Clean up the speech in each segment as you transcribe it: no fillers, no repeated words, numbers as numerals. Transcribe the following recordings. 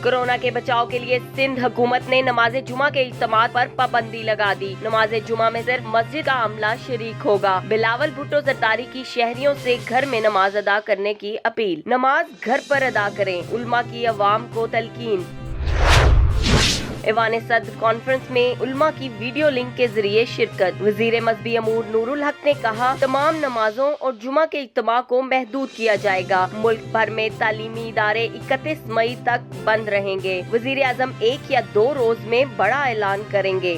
Corona के बचाव के लिए सिंध हुकूमत ने नमाज जुमा के इज्तिमा पर पाबंदी लगा दी। नमाज जुमा में सिर्फ मस्जिद का अमला शरीक होगा। बिलावल भुट्टो जरदारी की शहरियों से घर में नमाज अदा करने की अपील। नमाज घर पर अदा करें, उल्मा की अवाम को तलकीन। ऐवान सदर कॉन्फ्रेंस में उल्मा की वीडियो लिंक के जरिए शिरकत। वजीर मजहबी अमूर नूरुल हक ने कहा, तमाम नमाजों और जुमा के इज्तिमा को महदूद किया जाएगा। मुल्क भर में तालीमी इदारे 31 मई तक बंद रहेंगे। वजीर आजम 1 या 2 रोज में बड़ा ऐलान करेंगे।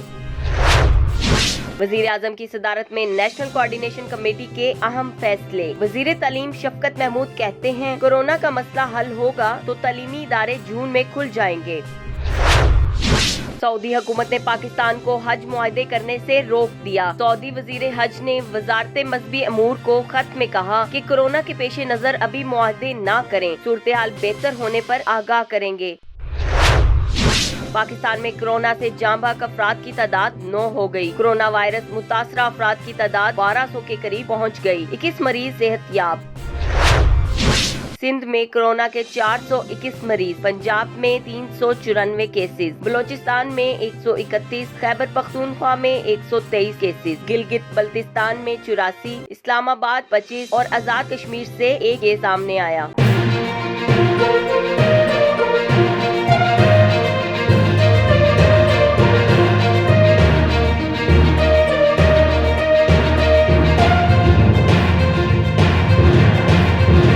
वजीर आजम की सदारत में नेशनल कोऑर्डिनेशन कमेटी के अहम फैसले। वजीर तालीम शफकत महमूद कहते हैं, कोरोना का मसला हल होगा तो तालीमी इदारे जून में खुल जाएंगे। सऊदी हुकूमत ने पाकिस्तान को हज मुआहदे करने से रोक दिया। सऊदी वजीर हज ने वजारत मजहबी अमूर को खत में कहा कि कोरोना के पेश नजर अभी मुआहदे न करें, सूरत हाल बेहतर होने पर आगाह करेंगे। पाकिस्तान में कोरोना से जाँ बहक अफराद की तादाद 9 हो गई। कोरोना वायरस मुतासरा अफराद की तादाद 1200 के करीब पहुँच गई। 21 मरीज सेहतयाब। सिंध में कोरोना के 421 मरीज, पंजाब में 394 केसेस, बलोचिस्तान में 131, खैबर पख्तूनख्वा में 123 केसेस, गिलगित बल्तिस्तान में 84, इस्लामाबाद 25 और आजाद कश्मीर से 1 केस सामने आया।